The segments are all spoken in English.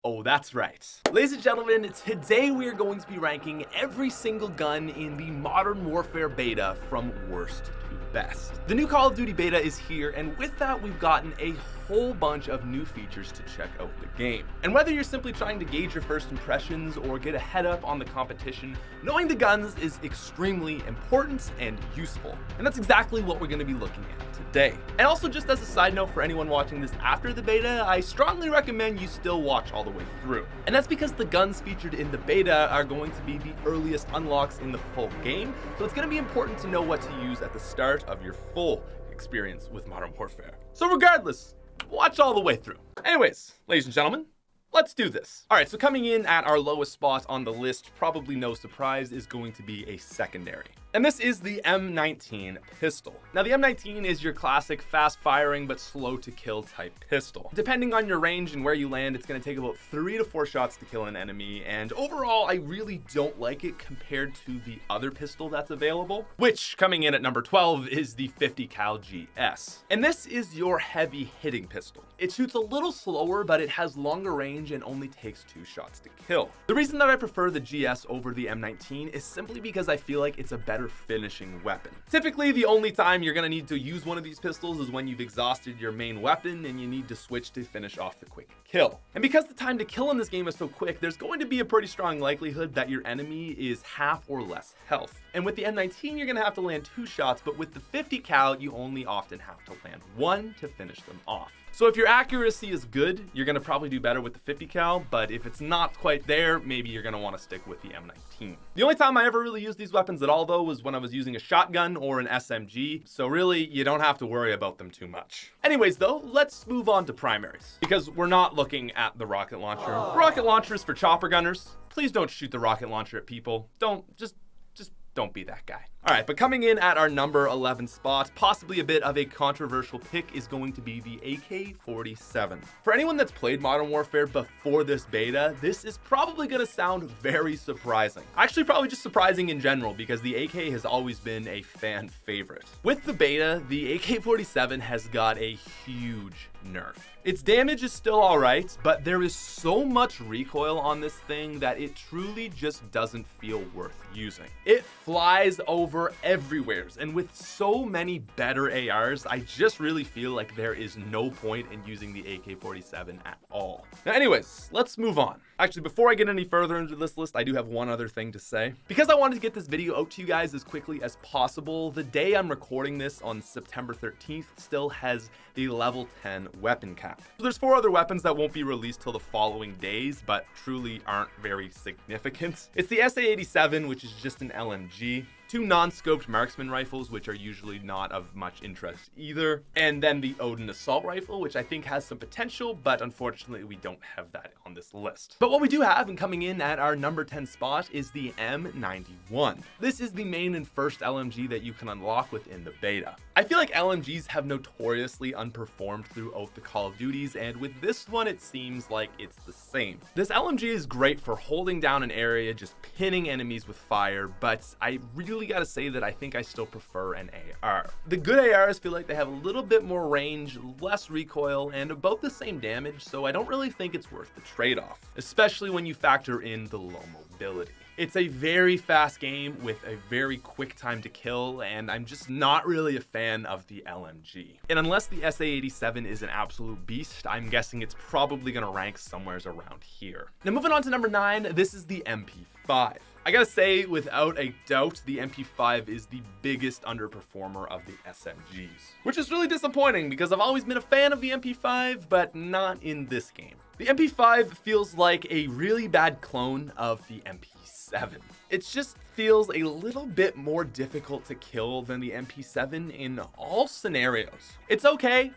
Oh, that's right. Ladies and gentlemen, today we are going to be ranking every single gun in the Modern Warfare beta from worst to best. The new Call of Duty beta is here, and with that we've gotten a whole bunch of new features to check out the game. And whether you're simply trying to gauge your first impressions or get a head up on the competition, knowing the guns is extremely important and useful. And that's exactly what we're going to be looking at today. And also, just as a side note for anyone watching this after the beta, I strongly recommend you still watch all the way through. And that's because the guns featured in the beta are going to be the earliest unlocks in the full game, so it's going to be important to know what to use at the start of your full experience with Modern Warfare. So regardless, watch all the way through. Anyways, ladies and gentlemen, let's do this. All right, so coming in at our lowest spot on the list, probably no surprise, is going to be a secondary. And this is the M19 pistol. Now the M19 is your classic fast firing but slow to kill type pistol. Depending on your range and where you land, it's going to take about 3 to 4 shots to kill an enemy, and overall I really don't like it compared to the other pistol that's available, which coming in at number 12 is the 50 cal GS. And this is your heavy hitting pistol. It shoots a little slower, but it has longer range and only takes 2 shots to kill. The reason that I prefer the GS over the M19 is simply because I feel like it's a better finishing weapon. Typically, the only time you're going to need to use one of these pistols is when you've exhausted your main weapon and you need to switch to finish off the quick kill. And because the time to kill in this game is so quick, there's going to be a pretty strong likelihood that your enemy is half or less health. And with the M19, you're going to have to land 2 shots, but with the 50 cal, you only often have to land 1 to finish them off. So if your accuracy is good, you're going to probably do better with the 50 cal, but if it's not quite there, maybe you're going to want to stick with the M19. The only time I ever really used these weapons at all, though, was when I was using a shotgun or an SMG, so really, you don't have to worry about them too much. Anyways, though, let's move on to primaries, because we're not looking at the rocket launcher. Rocket launchers for chopper gunners. Please don't shoot the rocket launcher at people. Just don't be that guy. All right, but coming in at our number 11 spot, possibly a bit of a controversial pick, is going to be the AK-47. For anyone that's played Modern Warfare before this beta, this is probably going to sound very surprising. Actually, probably just surprising in general, because the AK has always been a fan favorite. With the beta, the AK-47 has got a huge nerf. Its damage is still alright, but there is so much recoil on this thing that it truly just doesn't feel worth using. It flies over everywhere, and with so many better ARs, I just really feel like there is no point in using the AK-47 at all. Now anyways, let's move on. Actually, before I get any further into this list, I do have one other thing to say. Because I wanted to get this video out to you guys as quickly as possible, the day I'm recording this on September 13th still has the level 10 weapon cap. So there's 4 other weapons that won't be released till the following days, but truly aren't very significant. It's the SA-87, which is just an LMG. 2 non-scoped marksman rifles, which are usually not of much interest either. And then the Odin assault rifle, which I think has some potential, but unfortunately we don't have that on this list. But what we do have, and coming in at our number 10 spot, is the M91. This is the main and first LMG that you can unlock within the beta. I feel like LMGs have notoriously underperformed throughout the Call of Duties, and with this one it seems like it's the same. This LMG is great for holding down an area, just pinning enemies with fire, but I really gotta say that I think I still prefer an AR. The good ARs feel like they have a little bit more range, less recoil, and about the same damage, so I don't really think it's worth the trade-off, especially when you factor in the low mobility. It's a very fast game with a very quick time to kill, and I'm just not really a fan of the LMG. And unless the SA-87 is an absolute beast, I'm guessing it's probably gonna rank somewhere around here. Now moving on to number 9, this is the MP5. I gotta say, without a doubt, the MP5 is the biggest underperformer of the SMGs, which is really disappointing because I've always been a fan of the MP5, but not in this game. The MP5 feels like a really bad clone of the MP7. It just feels a little bit more difficult to kill than the MP7 in all scenarios. It's okay,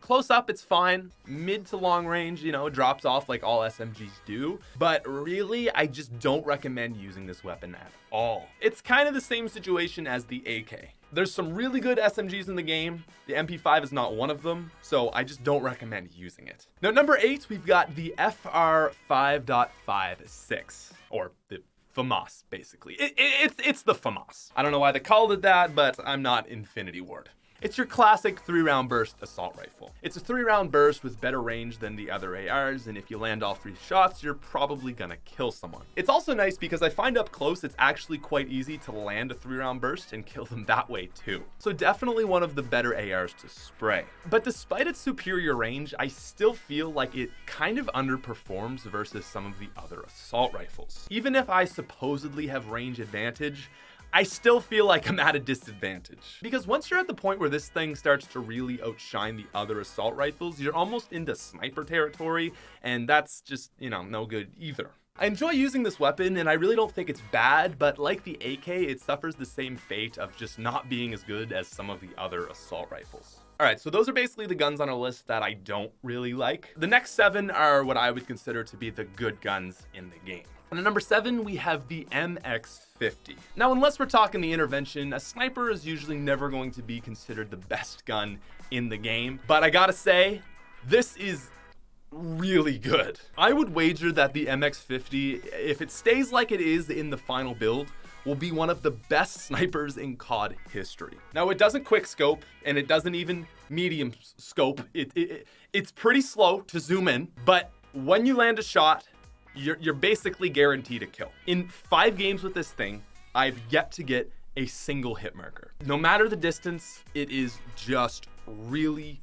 close up, it's fine. Mid to long range, it drops off like all SMGs do. But really, I just don't recommend using this weapon at all. It's kind of the same situation as the AK. There's some really good SMGs in the game. The MP5 is not one of them, so I just don't recommend using it. Now, number 8, we've got the FR5.56, or the FAMAS, basically. It's the FAMAS. I don't know why they called it that, but I'm not Infinity Ward. It's your classic 3-round burst assault rifle. It's a 3-round burst with better range than the other ARs, and if you land all 3 shots, you're probably gonna kill someone. It's also nice because I find up close it's actually quite easy to land a 3-round burst and kill them that way too. So definitely one of the better ARs to spray. But despite its superior range, I still feel like it kind of underperforms versus some of the other assault rifles. Even if I supposedly have range advantage, I still feel like I'm at a disadvantage. Because once you're at the point where this thing starts to really outshine the other assault rifles, you're almost into sniper territory, and that's just, no good either. I enjoy using this weapon, and I really don't think it's bad, but like the AK, it suffers the same fate of just not being as good as some of the other assault rifles. All right, so those are basically the guns on our list that I don't really like. The next 7 are what I would consider to be the good guns in the game. And at number 7, we have the MX50. Now, unless we're talking the intervention, a sniper is usually never going to be considered the best gun in the game. But I gotta say, this is really good. I would wager that the MX50, if it stays like it is in the final build, will be one of the best snipers in COD history. Now, it doesn't quick scope, and it doesn't even medium scope. It's pretty slow to zoom in, but when you land a shot, you're basically guaranteed a kill. In 5 games with this thing, I've yet to get a single hit marker. No matter the distance, it is just really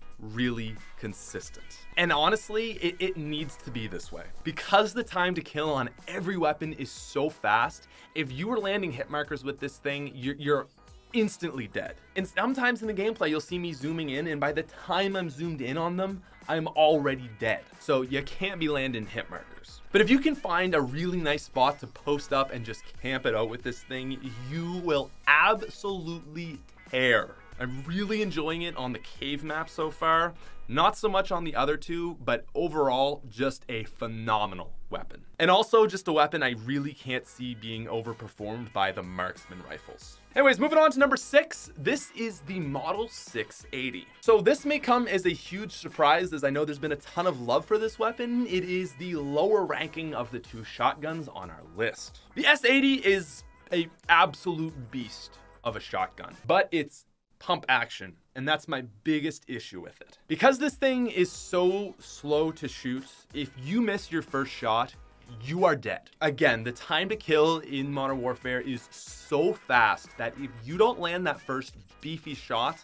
consistent. And honestly, it needs to be this way. Because the time to kill on every weapon is so fast, if you were landing hit markers with this thing, you're instantly dead. And sometimes in the gameplay, you'll see me zooming in, and by the time I'm zoomed in on them, I'm already dead. So you can't be landing hit markers. But if you can find a really nice spot to post up and just camp it out with this thing, you will absolutely tear. I'm really enjoying it on the cave map so far. Not so much on the other 2, but overall, just a phenomenal weapon. And also just a weapon I really can't see being overperformed by the marksman rifles. Anyways, moving on to number 6, this is the Model 680. So this may come as a huge surprise, as I know there's been a ton of love for this weapon. It is the lower ranking of the 2 shotguns on our list. The S80 is an absolute beast of a shotgun, but it's pump action, and that's my biggest issue with it. Because this thing is so slow to shoot, if you miss your first shot, you are dead. Again, the time to kill in Modern Warfare is so fast that if you don't land that first beefy shot,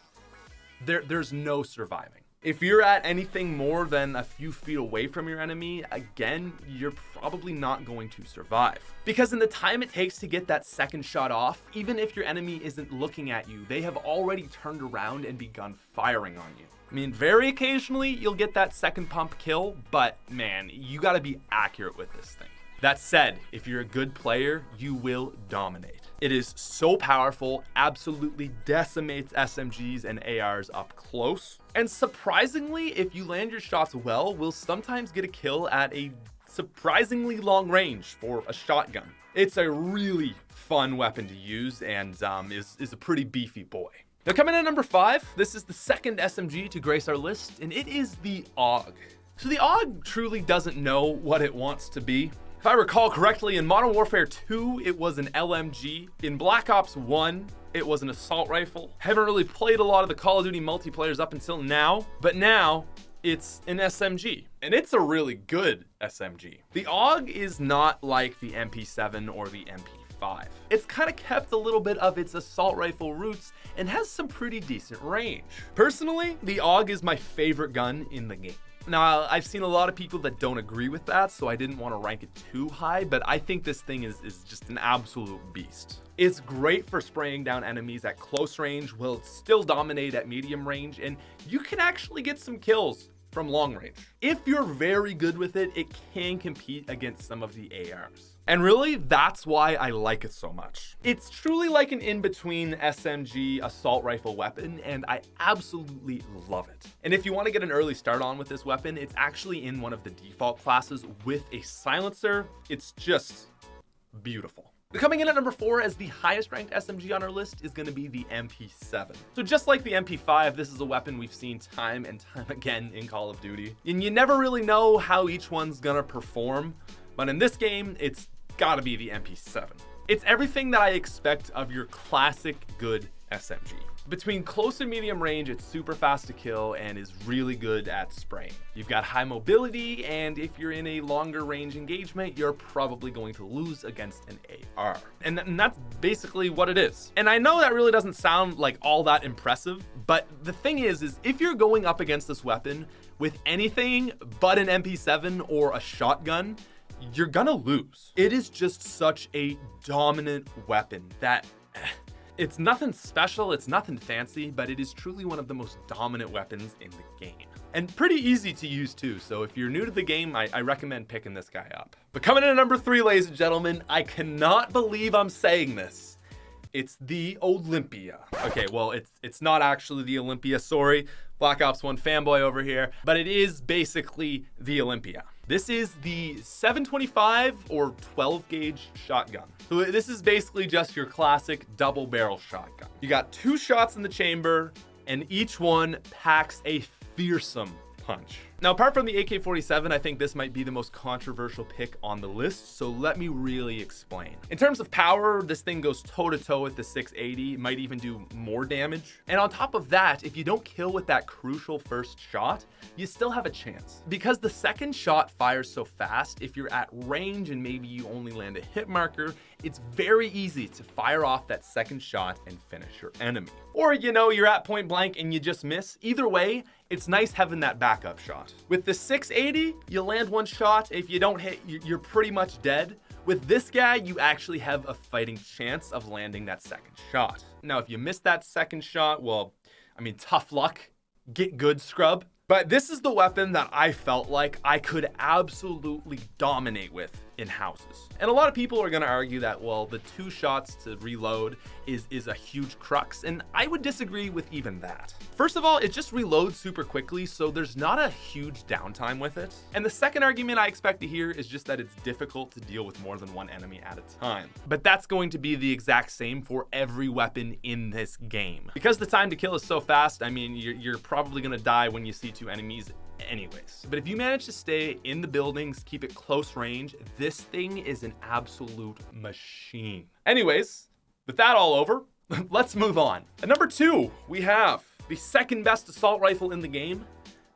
there's no surviving. If you're at anything more than a few feet away from your enemy, again, you're probably not going to survive. Because in the time it takes to get that second shot off, even if your enemy isn't looking at you, they have already turned around and begun firing on you. I mean, very occasionally you'll get that second pump kill, but man, you gotta be accurate with this thing. That said, if you're a good player, you will dominate. It is so powerful, absolutely decimates SMGs and ARs up close. And surprisingly, if you land your shots well, will sometimes get a kill at a surprisingly long range for a shotgun. It's a really fun weapon to use and is a pretty beefy boy. Now coming in at number 5, this is the second SMG to grace our list, and it is the AUG. So the AUG truly doesn't know what it wants to be. If I recall correctly, in Modern Warfare 2, it was an LMG. In Black Ops 1, it was an assault rifle. Haven't really played a lot of the Call of Duty multiplayers up until now, but now it's an SMG, and it's a really good SMG. The AUG is not like the MP7 or the MP5. It's kind of kept a little bit of its assault rifle roots and has some pretty decent range. Personally, the AUG is my favorite gun in the game. Now, I've seen a lot of people that don't agree with that, so I didn't want to rank it too high, but I think this thing is just an absolute beast. It's great for spraying down enemies at close range, will still dominate at medium range, and you can actually get some kills from long range. If you're very good with it, it can compete against some of the ARs. And really, that's why I like it so much. It's truly like an in-between SMG assault rifle weapon, and I absolutely love it. And if you want to get an early start on with this weapon, it's actually in one of the default classes with a silencer. It's just beautiful. Coming in at number 4 as the highest ranked SMG on our list is going to be the MP7. So just like the MP5, this is a weapon we've seen time and time again in Call of Duty. And you never really know how each one's gonna perform, but in this game, it's gotta be the MP7. It's everything that I expect of your classic good SMG. Between close and medium range, it's super fast to kill and is really good at spraying. You've got high mobility, and if you're in a longer range engagement, you're probably going to lose against an AR. And that's basically what it is. And I know that really doesn't sound like all that impressive, but the thing is if you're going up against this weapon with anything but an MP7 or a shotgun, you're gonna lose. It is just such a dominant weapon that it's nothing special, it's nothing fancy, but it is truly one of the most dominant weapons in the game. And pretty easy to use too, so if you're new to the game, I recommend picking this guy up. But coming in at number 3, ladies and gentlemen, I cannot believe I'm saying this. It's the Olympia. Okay, well, it's not actually the Olympia, sorry. Black Ops 1 fanboy over here, but it is basically the Olympia. This is the 725 or 12 gauge shotgun. So this is basically just your classic double barrel shotgun. You got 2 shots in the chamber and each one packs a fearsome punch. Now, apart from the AK-47, I think this might be the most controversial pick on the list, so let me really explain. In terms of power, this thing goes toe-to-toe with the 680, might even do more damage. And on top of that, if you don't kill with that crucial first shot, you still have a chance. Because the second shot fires so fast, if you're at range and maybe you only land a hit marker, it's very easy to fire off that second shot and finish your enemy. Or, you know, you're at point blank and you just miss. Either way, it's nice having that backup shot. With the 680, you land one shot. If you don't hit, you're pretty much dead. With this guy, you actually have a fighting chance of landing that second shot. Now, if you miss that second shot, well, I mean, tough luck. Get good, scrub. But this is the weapon that I felt like I could absolutely dominate with in houses. And a lot of people are gonna argue that, well, the 2 shots to reload is a huge crux, and I would disagree with even that. First of all, it just reloads super quickly, so there's not a huge downtime with it. And the second argument I expect to hear is just that it's difficult to deal with more than one enemy at a time. But that's going to be the exact same for every weapon in this game. Because the time to kill is so fast, I mean, you're probably gonna die when you see 2 enemies anyways. But if you manage to stay in the buildings, keep it close range, this thing is an absolute machine. Anyways, with that all over, let's move on. At number 2, we have the second best assault rifle in the game,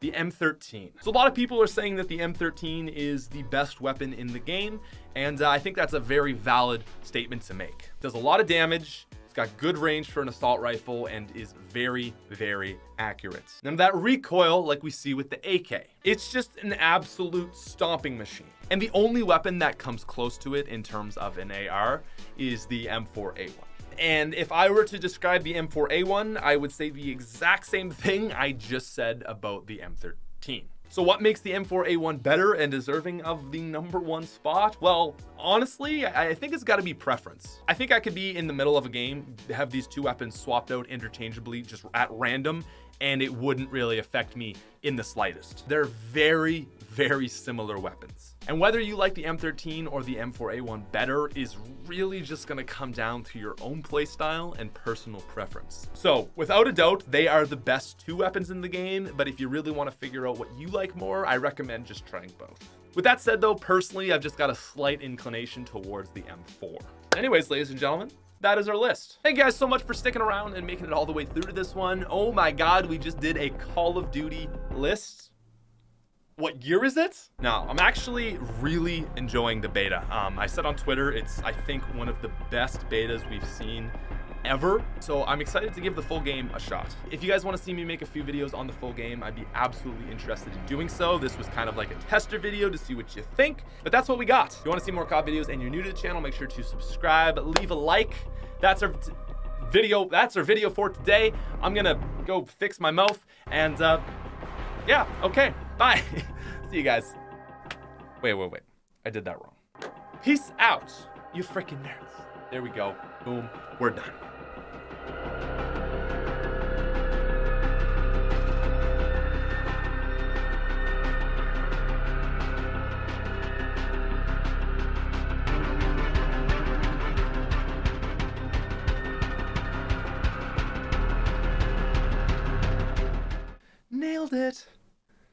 the M13. So a lot of people are saying that the M13 is the best weapon in the game, and I think that's a very valid statement to make. It does a lot of damage, it's got good range for an assault rifle, and is very, very accurate. None of that recoil like we see with the AK. It's just an absolute stomping machine. And the only weapon that comes close to it in terms of an AR is the M4A1. And if I were to describe the M4A1, I would say the exact same thing I just said about the M13. So what makes the M4A1 better and deserving of the number 1 spot? Well, honestly, I think it's gotta be preference. I think I could be in the middle of a game, have these 2 weapons swapped out interchangeably just at random, and it wouldn't really affect me in the slightest. They're very, very similar weapons. And whether you like the M13 or the M4A1 better is really just gonna come down to your own playstyle and personal preference. So without a doubt, they are the best 2 weapons in the game, but if you really wanna figure out what you like more, I recommend just trying both. With that said though, personally, I've just got a slight inclination towards the M4. Anyways, ladies and gentlemen, that is our list. Thank you guys so much for sticking around and making it all the way through to this one. Oh my God, we just did a Call of Duty list. What year is it? No, I'm actually really enjoying the beta. I said on Twitter, it's, I think, one of the best betas we've seen ever. So I'm excited to give the full game a shot. If you guys want to see me make a few videos on the full game, I'd be absolutely interested in doing so. This was kind of like a tester video to see what you think, but that's what we got. If you want to see more COD videos and you're new to the channel, make sure to subscribe, leave a like. That's our video for today. I'm gonna go fix my mouth and yeah, okay, bye. See you guys. Wait. I did that wrong. Peace out, you freaking nerds. There we go. Boom. We're done. Nailed it.